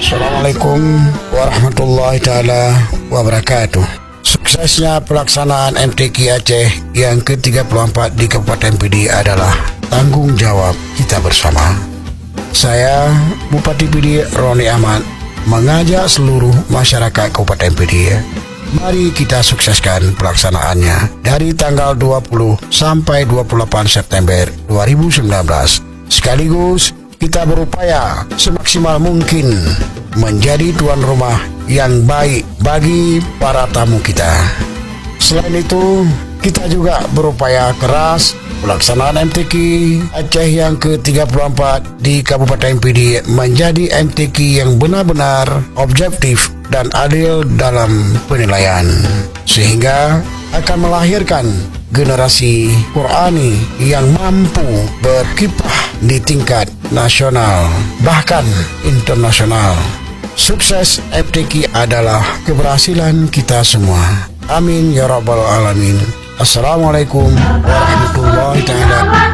Assalamualaikum warahmatullahi taala wabarakatuh. Suksesnya pelaksanaan MTQ Aceh yang ke-34 di Kabupaten Pidi adalah tanggung jawab kita bersama. Saya Bupati Pidi Roni Ahmad mengajak seluruh masyarakat Kabupaten Pidi, mari kita sukseskan pelaksanaannya dari tanggal 20 sampai 28 September 2019. Sekaligus kita berupaya semaksimal mungkin menjadi tuan rumah yang baik bagi para tamu kita. Selain itu, kita juga berupaya keras pelaksanaan MTQ Aceh yang ke-34 di Kabupaten Pidi menjadi MTQ yang benar-benar objektif dan adil dalam penilaian, sehingga akan melahirkan generasi Qurani yang mampu berkiprah di tingkat nasional bahkan internasional. Sukses MTQ adalah keberhasilan kita semua. Amin ya rabbal alamin. Assalamualaikum warahmatullahi taala